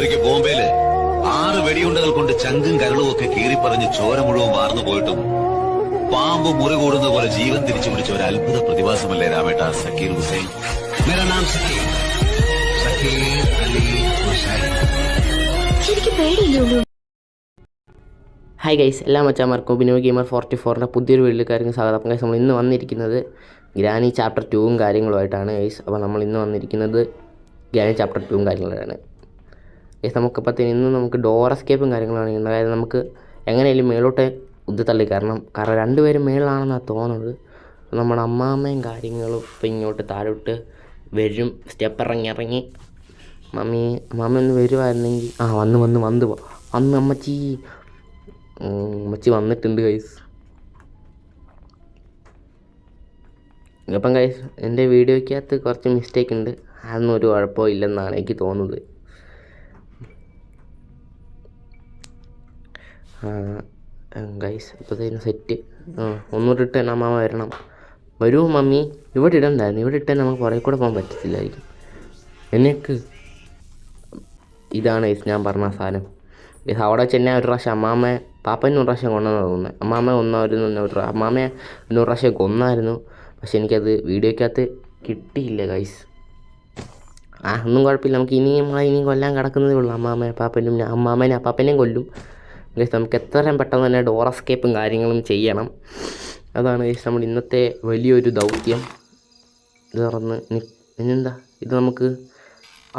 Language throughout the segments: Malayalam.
ഒരിക്കൽ ബോംബെയില് 6 വെടിയുണ്ടകൾ കൊണ്ട് ചങ്കും കരളും ഒക്കെ കീറിപ്പറഞ്ഞ് ചോര മുഴുവൻ വാർന്നു പോയിട്ടും പാമ്പ് മുറി കൂടുന്ന പോലെ ജീവൻ തിരിച്ചു പിടിച്ച ഒരു അത്ഭുത പ്രതിഭാസമല്ലേ രാമേട്ട സക്കീർ ഹുസൈൻ. മേരാ നാം സക്കീർ, സക്കീർ അലി ഹുസൈൻ. ശരിക്കും പേടിയില്ലേ? ഹായ് ഗൈസ്, എല്ലാ മച്ചാമാർക്കും ബിനോ ഗെയിമർ 44ൻ്റെ പുതിയൊരു വീട്ടിലേക്കായിരിക്കും സ്വാഗതം. അപ്പം ഗൈസ്, നമ്മൾ ഇന്ന് വന്നിരിക്കുന്നത് ഗ്രാനി ചാപ്റ്റർ 2 കാര്യങ്ങളുമായിട്ടാണ് ഗൈസ്. അപ്പോൾ നമ്മൾ ഇന്ന് വന്നിരിക്കുന്നത് ഗ്രാനി ചാപ്റ്റർ 2 കാര്യങ്ങളാണ് ഗൈസ്. നമുക്കിപ്പോഴത്തേന് ഇന്ന് നമുക്ക് ഡോർ എസ്കേപ്പും കാര്യങ്ങളാണ്. അതായത് നമുക്ക് എങ്ങനെയായാലും മേലോട്ട് ഉന്തി കാരണം രണ്ടുപേരും മേളിലാണെന്നാണ് തോന്നുന്നത്. നമ്മുടെ അമ്മാമ്മയും കാര്യങ്ങളും ഇപ്പം ഇങ്ങോട്ട് താഴോട്ട് വരും. സ്റ്റെപ്പ് ഇറങ്ങി അമ്മാമ്മ ഒന്ന് വരുമായിരുന്നെങ്കിൽ വന്ന് അമ്മച്ചി വന്നിട്ടുണ്ട് ഗൈസ്. അപ്പം ഗൈസ്, എൻ്റെ വീഡിയോയ്ക്കകത്ത് കുറച്ച് മിസ്റ്റേക്ക് ഉണ്ട്. അതൊന്നും ഒരു കുഴപ്പവും ഇല്ലെന്നാണ് എനിക്ക് തോന്നുന്നത്. ഗൈസ്, ഇപ്പോഴത്തേനും സെറ്റ്. ഒന്നുകൂടി ഇട്ട് തന്നെ അമ്മാമ വരണം. വരുമോ മമ്മി? ഇവിടെ ഇടണ്ടായിരുന്നു. ഇവിടെ ഇട്ട് നമുക്ക് പുറകെ കൂടെ പോകാൻ പറ്റത്തില്ലായിരിക്കും. എനിക്ക് ഇതാണ് ഗൈസ് ഞാൻ പറഞ്ഞ സാധനം. ഗൈസ്, അവിടെ വെച്ച് എന്നെ ഒരു പ്രാവശ്യം പാപ്പനെ ഒരു പ്രാവശ്യം കൊണ്ടെന്ന് തോന്നുന്നത്. അമ്മാമ്മ അമ്മാമ്മയെ ഒരു പ്രാവശ്യം കൊന്നായിരുന്നു. പക്ഷെ എനിക്കത് വീഡിയോയ്ക്കകത്ത് കിട്ടിയില്ല ഗൈസ്. ഒന്നും കുഴപ്പമില്ല. നമുക്ക് ഇനിയും കൊല്ലാൻ കിടക്കുന്നതേ ഉള്ളൂ. അമ്മാമ്മേനെ അപ്പാപ്പനെയും കൊല്ലും ഗൈസ്. നമുക്ക് എത്രയും പെട്ടെന്ന് തന്നെ ഡോർ എസ്കേപ്പും കാര്യങ്ങളും ചെയ്യണം. അതാണ് ഗൈസ് നമ്മുടെ ഇന്നത്തെ വലിയൊരു ദൗത്യം. ഇത് തുറന്ന് ഇനിയെന്താ, ഇത് നമുക്ക്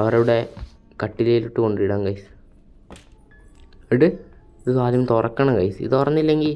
അവരുടെ കട്ടിലയിലിട്ട് കൊണ്ടിടാം ഗൈസ്. ഇത് ആദ്യം തുറക്കണം ഗൈസ്. ഇത് തുറന്നില്ലെങ്കിൽ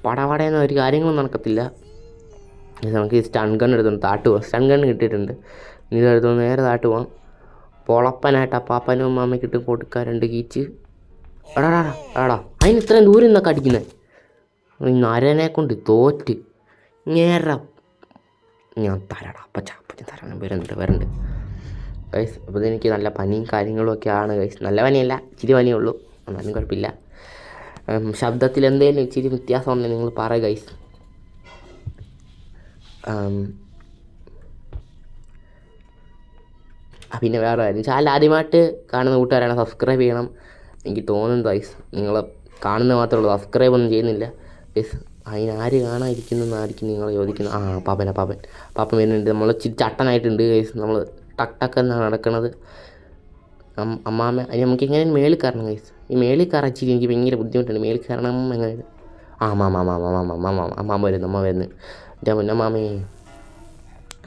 പടപടയെന്ന ഒരു കാര്യങ്ങളും നടക്കത്തില്ല. നമുക്ക് ഈ സ്റ്റൺ ഗൺ എടുത്തുകൊണ്ട് പോകാം. സ്റ്റൺ ഗൺ കിട്ടിയിട്ടുണ്ട്. ഇനി ഇതെടുത്തുകൊണ്ട് നേരെ പോകാം. പൊളപ്പനായിട്ട് അപ്പാപ്പനും അമ്മാമ്മയ്ക്കിട്ട് കൊടുക്കുക 2 കീച്ച്. എടാ അതിന് ഇത്രയും ദൂരം നിന്നൊക്കെ അടിക്കുന്നത്. നരനെ കൊണ്ട് തോറ്റ് നേരെ ഞാൻ തരാടാ അപ്പച്ച തരാൻ വരുന്നുണ്ട് ഗൈസ്. അപ്പോൾ ഇതെനിക്ക് നല്ല പനിയും കാര്യങ്ങളും ഒക്കെയാണ് ഗൈസ്. നല്ല പനിയല്ല, ഇച്ചിരി പനിയേ ഉള്ളൂ. എന്നാലും കുഴപ്പമില്ല. ശബ്ദത്തിൽ എന്തെങ്കിലും ഇച്ചിരി വ്യത്യാസം ഉണ്ടെങ്കിൽ നിങ്ങൾ പറ ഗൈസ്. പിന്നെ വേറെ കാര്യം, ചാനൽ ആദ്യമായിട്ട് കാണുന്ന കൂട്ടുകാരാണ് സബ്സ്ക്രൈബ് ചെയ്യണം. എനിക്ക് തോന്നുന്നു ഗൈസ് നിങ്ങൾ കാണുന്നത് മാത്രമേ ഉള്ളൂ, സബ്സ്ക്രൈബ് ഒന്നും ചെയ്യുന്നില്ല ഗൈസ്. അതിനാര് കാണാതിരിക്കുന്നതെന്നായിരിക്കും നിങ്ങൾ ചോദിക്കുന്നത്. പാപ്പൻ വരുന്നുണ്ട്. നമ്മൾ ഇച്ചിരി ചട്ടനായിട്ടുണ്ട് ഗൈസ്. നമ്മൾ ടക്ക് എന്നാണ് നടക്കുന്നത്. അമ്മാമ്മ അതിന് നമുക്ക് എങ്ങനെ മേളിൽ കയറണം ഗൈസ്. ഈ മേളിൽ കയറാൻ ഇച്ചിരി എനിക്ക് ഭയങ്കര ബുദ്ധിമുട്ടുണ്ട്. മേളിൽ കയറണം എങ്ങനെ? അമ്മ വരുന്നു എൻ്റെ മുന്നമ്മാമേ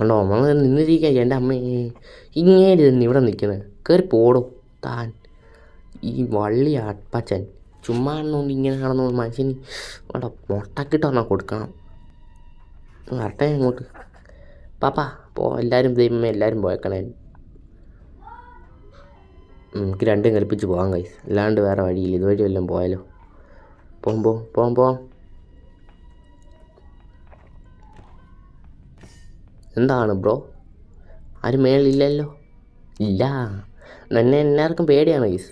ഉണ്ടോ? അമ്മ നിന്നിരിക്കുക. എൻ്റെ അമ്മയെ ഇങ്ങനെ തന്നെ ഇവിടെ നിൽക്കുന്നത്. കയറി പോടും താൻ. ഈ വള്ളി അപ്പച്ചൻ ചുമ്മാ ആണെന്നുകൊണ്ട് ഇങ്ങനെ കാണുന്ന മനുഷ്യന് അവിടെ മുട്ടക്കിട്ട് വന്നാൽ കൊടുക്കണം. വരട്ടെ അങ്ങോട്ട്. എല്ലാവരും ദൈവമേ എല്ലാവരും പോയേക്കണേ. നമുക്ക് രണ്ടും കൽപ്പിച്ച് പോകാം ഗൈസ്. അല്ലാണ്ട് വേറെ വഴിയില്ല. ഇതുവഴി വല്ലതും പോയാലോ? പോകാം. എന്താണ് ബ്രോ, ആരും മേളില്ലല്ലോ? ഇല്ല, എല്ലാവർക്കും പേടിയാണ് ഗൈസ്.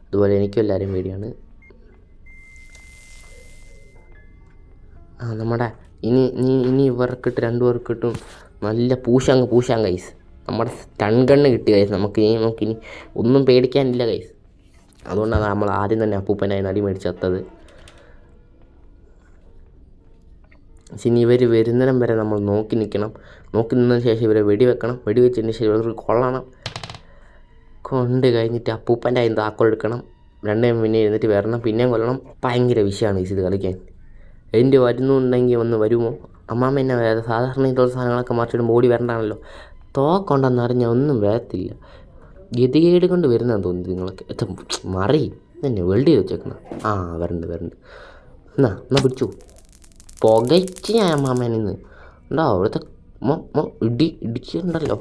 അതുപോലെ എനിക്കും എല്ലാവരും പേടിയാണ്. നമ്മുടെ ഇനി ഇവർക്കിട്ട് 2 പേർക്കിട്ടും നല്ല പൂശാം ഗൈസ്. നമ്മുടെ സ്റ്റൺ ഗണ്ണ് കിട്ടി ഗൈസ്. നമുക്കിനി ഒന്നും പേടിക്കാനില്ല ഗൈസ്. അതുകൊണ്ടാണ് നമ്മൾ ആദ്യം തന്നെ അപ്പൂപ്പനായി നടി മേടിച്ചെത്തത്. പക്ഷെ ഇനി ഇവർ വരുന്നിടം വരെ നമ്മൾ നോക്കി നിന്നതിന് ശേഷം ഇവരെ വെടിവെച്ചതിന് ശേഷം ഇവർക്ക് കൊള്ളണം. കൊണ്ട് കഴിഞ്ഞിട്ട് അപ്പൂപ്പൻ്റെ അതിന് താക്കോലെടുക്കണം. 2 പിന്നെ എഴുന്നിട്ട് വരണം, പിന്നെയും കൊല്ലണം. ഭയങ്കര വിഷയമാണ് ഗൈസ് ഇത് കളിക്കാൻ. എൻ്റെ വരുന്നുണ്ടെങ്കിൽ ഒന്ന് വരുമോ? അമ്മാമ്മ എന്നെ വേറെ സാധാരണ ഇതുള്ള സാധനങ്ങളൊക്കെ മറിച്ചിട്ട് ബോഡി വരണ്ടാണല്ലോ. തോക്കൊണ്ടെന്നറിഞ്ഞാൽ ഒന്നും വരത്തില്ല. ഗതികേട് കൊണ്ട് വരുന്നതെന്ന് തോന്നുന്നു നിങ്ങൾക്ക്. മറി തന്നെ വെൽഡ് ചെയ്ത് വെച്ചേക്കണം. വരുന്നുണ്ട്. എന്നാ പിടിച്ചു പുകച്ച് ഞാൻ അമ്മാമ്മേനെ നിന്ന് ഉണ്ടോ? അവിടുത്തെ ഇടിച്ചിട്ടുണ്ടല്ലോ.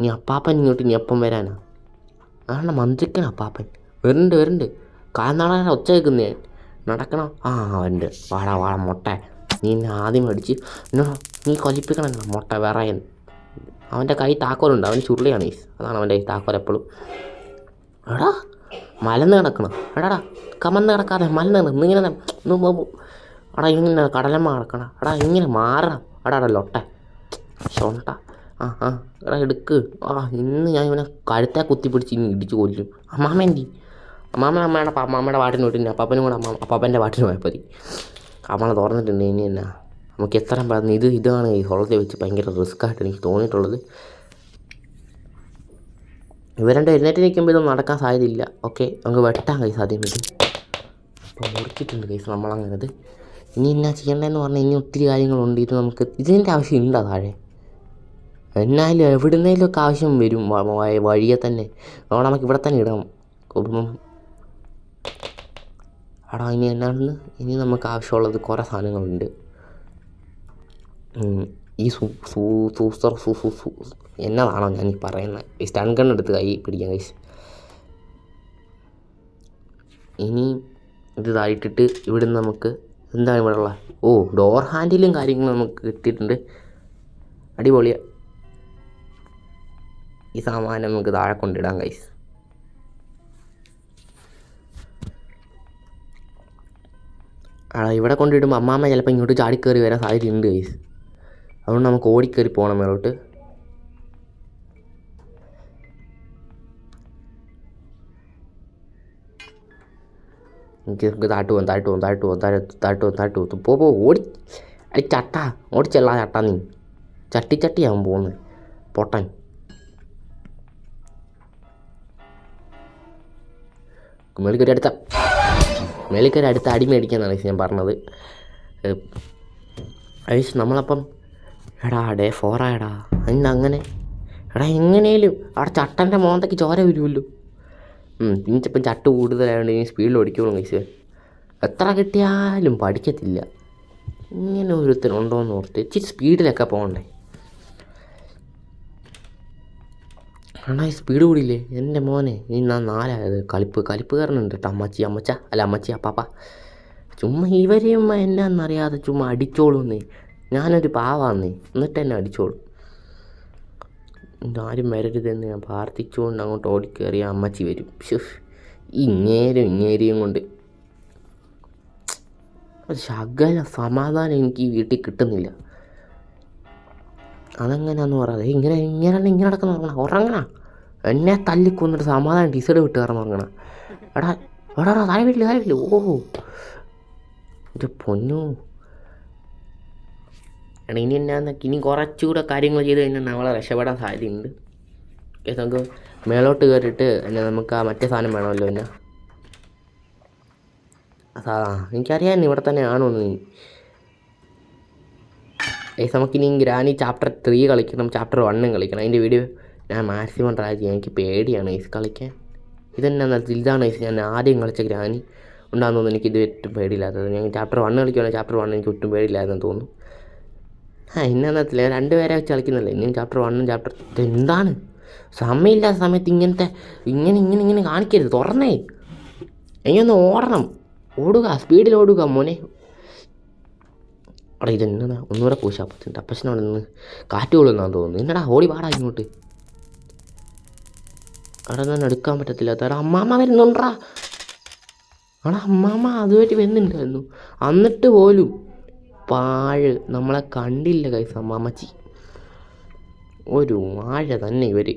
നീ അപ്പാപ്പൻ ഇങ്ങോട്ട് ഇനി എപ്പം വരാനാ? മന്ത്രിക്കണം അപ്പാപ്പൻ. വരുന്നുണ്ട്. കാലനാളെ ഒച്ച കേൾക്കുന്നേ. നടക്കണം. വരുന്നുണ്ട്. വാടാ മുട്ട. നീ എന്നെ ആദ്യം അടിച്ച് നീ കൊലിപ്പിക്കണം മുട്ട വിറയൻ. അവൻ്റെ കൈ താക്കോലുണ്ട്. അവന് ചുരുളിയാണ് ഗൈസ്. അതാണ് അവൻ്റെ കൈ താക്കോൽ എപ്പോഴും. എടാ മലന്ന് കിടക്കണം. എടാ കമന്ന് കിടക്കാതെ മലന്ന് ഇങ്ങനെ ഇങ്ങനെ കടലമ്മ കിടക്കണം. ഇങ്ങനെ മാറണം. ലൊട്ട ഷൊണ്ട ആ എടാ എടുക്ക്. ഇന്ന് ഞാൻ ഇവനെ കഴുത്തെ കുത്തിപ്പിടിച്ച് ഇനി ഇടിച്ച് കൊല്ലും. അമ്മാമ്മേൻ്റെ അമ്മയുടെ പാട്ടിന് വിട്ടില്ല. അപ്പാപ്പനും കൂടെ അപ്പാപ്പൻ്റെ പാട്ടിന് പോയാൽ മതി. നമ്മളെ തുറന്നിട്ടുണ്ട്. ഇനി എന്നാ നമുക്ക് എത്ര പറഞ്ഞ് ഇതാണ് ഈ ഹോളത്തെ വെച്ച് ഭയങ്കര റിസ്ക് ആയിട്ട് എനിക്ക് തോന്നിയിട്ടുള്ളത്. ഇവരുടെ എഴുന്നേറ്റ് നിൽക്കുമ്പോൾ ഇതൊന്നും നടക്കാൻ സാധ്യതയില്ല. ഓക്കെ, നമുക്ക് വെട്ടാൻ കൈ സാധ്യം വരും. അപ്പോൾ മുറിച്ചിട്ടുണ്ട് കേസ് നമ്മളങ്ങനത്. ഇനി എന്നാ ചെയ്യേണ്ടതെന്ന് പറഞ്ഞാൽ ഇനി ഒത്തിരി കാര്യങ്ങളുണ്ട്. ഇത് നമുക്ക് ഇതിൻ്റെ ആവശ്യം ഉണ്ടോ താഴെ? എന്നാലും എവിടുന്നേലൊക്കെ ആവശ്യം വരും വഴിയെ തന്നെ. അതുകൊണ്ട് നമുക്ക് ഇവിടെ തന്നെ ഇടാം. അപ്പം ഇനി എന്നാണെന്ന് ഇനി നമുക്ക് ആവശ്യമുള്ളത് കുറേ സാധനങ്ങളുണ്ട്. ഈ സൂസ്റ്റർ എന്നതാണോ ഞാൻ ഈ പറയുന്നത്? ഈ സ്റ്റൺ ഗൺ എടുത്ത് കൈ പിടിക്കാൻ കഴിച്ച്. ഇനി ഇത് തായിട്ടിട്ട് ഇവിടുന്ന് നമുക്ക് എന്താണ് ഇവിടെ ഉള്ള ഡോർ ഹാൻഡിലും കാര്യങ്ങളും നമുക്ക് കിട്ടിയിട്ടുണ്ട്. അടിപൊളിയാണ്. ഈ സാമാനം നമുക്ക് താഴെ കൊണ്ടിടാം ഗൈസ്. ഇവിടെ കൊണ്ടിടുമ്പോൾ അമ്മാമ്മ ചിലപ്പോൾ ഇങ്ങോട്ട് ചാടിക്കയറി വരാൻ സാധ്യതയുണ്ട് ഗൈസ്. അതുകൊണ്ട് നമുക്ക് ഓടിക്കയറി പോകണം മേലോട്ട്. എനിക്ക് താട്ട് പോകും. പോ ഓടി അടി ചട്ടാ ഓടിച്ചല്ല ചട്ടാ. നീ ചട്ടിയാവും പോകുന്നത് പൊട്ടൻ. മേലിക്കൊരു അടുത്ത അടി മേടിക്കാന്നാണ് ഞാൻ പറഞ്ഞത്. ഐസ് നമ്മളപ്പം ഡേ 4 ആയടാ. അങ്ങനെ എങ്ങനെയും അവിടെ ചട്ടൻ്റെ മോന്തയ്ക്ക് ചോര വരുമല്ലോ. ഇനിയിപ്പം ചട്ട് കൂടുതലായതുകൊണ്ട് ഇനി സ്പീഡിൽ ഓടിക്കോളും കഴിച്ച്. എത്ര കിട്ടിയാലും പഠിക്കത്തില്ല. ഇങ്ങനെ ഒരുത്തനുണ്ടോയെന്ന് ഓർത്ത് ഇച്ചിരി സ്പീഡിലൊക്കെ പോകണ്ടേ. ഈ സ്പീഡ് കൂടിയില്ലേ എൻ്റെ മോനെ. ഇനി ഞാൻ 4ആയത്. കലിപ്പുകാരനുണ്ട് കേട്ടോ. അമ്മച്ചി അപ്പാപ്പ ചുമ്മാ ഇവരെയും എന്നാന്നറിയാതെ ചുമ്മാ അടിച്ചോളൂന്നേ. ഞാനൊരു പാവാന്നേ, എന്നിട്ട് എന്നെ അടിച്ചോളും. ആരും വരരുതെന്ന് ഞാൻ പ്രാർത്ഥിച്ചുകൊണ്ട് അങ്ങോട്ട് ഓടിക്കയറിയ അമ്മച്ചി വരും. ഇങ്ങേരെയും കൊണ്ട് ശകല സമാധാനം എനിക്ക് ഈ വീട്ടിൽ കിട്ടുന്നില്ല. അതെങ്ങനെയാന്ന് പറയാതെ ഇങ്ങനെ നടക്കുന്ന ഉറങ്ങണ. എന്നെ തല്ലിക്കൊന്നിട്ട് സമാധാനം ടീസൈഡ് വിട്ട് കയറാൻ ഉറങ്ങണ. എടാ താഴെ വീട്ടില്. എൻ്റെ പൊന്നു. ഇനി എന്നാന്നൊക്കെ ഇനി കുറച്ചുകൂടെ കാര്യങ്ങൾ ചെയ്ത് കഴിഞ്ഞാൽ നമ്മളെ രക്ഷപ്പെടാൻ സാധ്യതയുണ്ട്. നമുക്ക് മേലോട്ട് കയറിയിട്ട് എന്നെ നമുക്ക് ആ മറ്റേ സാധനം വേണമല്ലോ. എന്നെ എനിക്കറിയാം ഇവിടെ തന്നെ ആണോന്ന്. നമുക്കിനി ഗ്രാനി ചാപ്റ്റർ 3 കളിക്കണം, ചാപ്റ്റർ 1 കളിക്കണം. അതിൻ്റെ വീഡിയോ ഞാൻ മാക്സിമം ട്രൈ ചെയ്യാം. എനിക്ക് പേടിയാണ് കളിക്കാൻ. ഇതാണ് ഞാൻ ആദ്യം കളിച്ച ഗ്രാനി ഉണ്ടാകുന്ന തോന്നുന്നു. എനിക്കിത് ഏറ്റവും പേടിയില്ലാത്തത്. ഞാൻ ചാപ്റ്റർ 1 കളിക്കുകയാണെങ്കിൽ ചാപ്റ്റർ 1 എനിക്ക് ഒട്ടും പേടിയില്ലാതെന്ന് തോന്നുന്നു. ഇന്നത്തില്ല 2 പേരെ വെച്ച് കളിക്കുന്നില്ല. ഇനിയും ചാപ്റ്റർ 1 ചാപ്റ്റർ എന്താണ് സമയമില്ലാത്ത സമയത്ത് ഇങ്ങനെ കാണിക്കരുത്. തുറന്നേ എനിക്കൊന്ന് ഓടണം. സ്പീഡിൽ ഓടുക മോനെ. ഇതെന്നാ ഒന്നുകൂടെ പൂശാപ്പത്തിൻ്റെ അപ്പച്ചനോട് നിന്ന് കാറ്റ് കൊള്ളുന്നാന്ന് തോന്നുന്നു. എന്നടാ ഓടി പാടാ ഇങ്ങോട്ട്. ഞാൻ എടുക്കാൻ പറ്റത്തില്ല. അമ്മാമ്മ വരുന്നുണ്ടാ. അമ്മാമ്മ അതുമായിട്ട് വരുന്നുണ്ടായിരുന്നു. എന്നിട്ട് പോലും പാഴ് നമ്മളെ കണ്ടില്ല കൈസ്. അമ്മാമ്മച്ചി ഒരു വാഴ തന്നെ ഇവർ.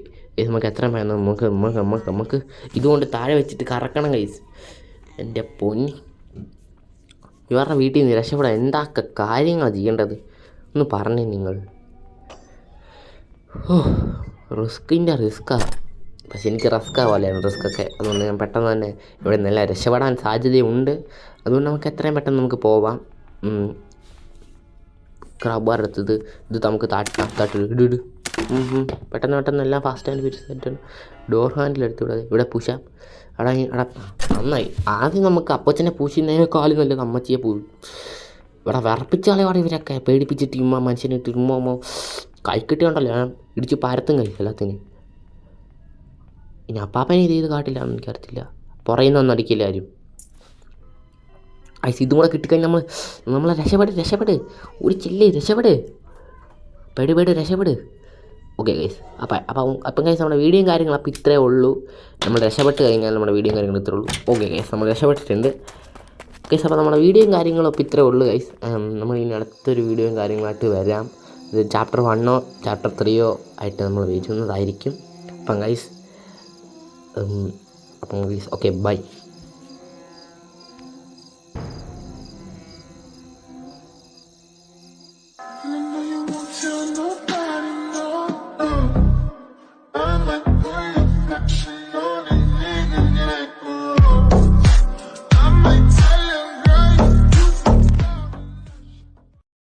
നമുക്ക് എത്ര വേണം നമുക്ക് ഇതുകൊണ്ട് താഴെ വെച്ചിട്ട് കറക്കണം കൈസ്. എൻ്റെ പൊന്നി, ഇവരുടെ വീട്ടിൽ നിന്ന് രക്ഷപ്പെടാൻ എന്തൊക്കെ കാര്യങ്ങളാണ് ചെയ്യേണ്ടത് ഒന്ന് പറഞ്ഞേ നിങ്ങൾ. റിസ്ക്കാണ്. പക്ഷെ എനിക്ക് റിസ്ക്കാവാലാണ് റിസ്ക്കൊക്കെ. അതുകൊണ്ട് ഞാൻ പെട്ടെന്ന് തന്നെ ഇവിടെ നല്ല രക്ഷപ്പെടാൻ സാധ്യതയുണ്ട്. അതുകൊണ്ട് നമുക്ക് എത്രയും പെട്ടെന്ന് നമുക്ക് പോവാം. ക്രാബ് അടുത്തത് ഇത് നമുക്ക് ഇട് പെട്ടെന്ന് എല്ലാം fast and fit. Door handle എടുത്തുവിടാതെ ഇവിടെ പൂശാം. നന്നായി. ആദ്യം നമുക്ക് അപ്പച്ചനെ പൂശുന്നതിനേക്കാളും നല്ലത് അമ്മച്ചിയെ ഇവിടെ വിറപ്പിച്ചാളെ ഇവരൊക്കെ പേടിപ്പിച്ചിട്ട് മനുഷ്യനെ ഇട്ട് കൈക്കിട്ടിയുണ്ടല്ലോ. ഞാൻ ഇടിച്ച് പരത്തും എല്ലാത്തിനും. ഇനി അപ്പാപ്പനെ ഇത് ചെയ്ത് കാട്ടില്ല എന്ന് എനിക്കറിയത്തില്ല. പുറയുന്നൊന്നും അടിക്കില്ല ആരും. ഇതും കൂടെ കിട്ടിക്കഴിഞ്ഞാൽ നമ്മളെ രക്ഷപ്പെട് ഒരു ചില്ലേ രക്ഷപ്പെട്. രക്ഷപ്പെട്. Okay guys. അപ്പം ഗൈസ് നമ്മുടെ വീഡിയോയും കാര്യങ്ങളും അപ്പം ഇത്രയേ ഉള്ളൂ. നമ്മൾ രക്ഷപ്പെട്ട് കഴിഞ്ഞാൽ നമ്മുടെ വീഡിയോയും കാര്യങ്ങളും ഇത്രയേ ഉള്ളൂ. ഓക്കെ ഗൈസ്, നമ്മൾ രക്ഷപ്പെട്ടിട്ടുണ്ട് ഗൈസ്. അപ്പോൾ നമ്മുടെ വീഡിയോയും കാര്യങ്ങളും അപ്പം ഇത്രയേ ഉള്ളൂ ഗൈസ്. നമ്മൾ ഇനി അടുത്തൊരു വീഡിയോയും കാര്യങ്ങളായിട്ട് വരാം. ഇത് ചാപ്റ്റർ 1 ചാപ്റ്റർ 3 ആയിട്ട് നമ്മൾ വീഴുന്നതായിരിക്കും. അപ്പം ഗൈസ് ഓക്കെ ബൈ.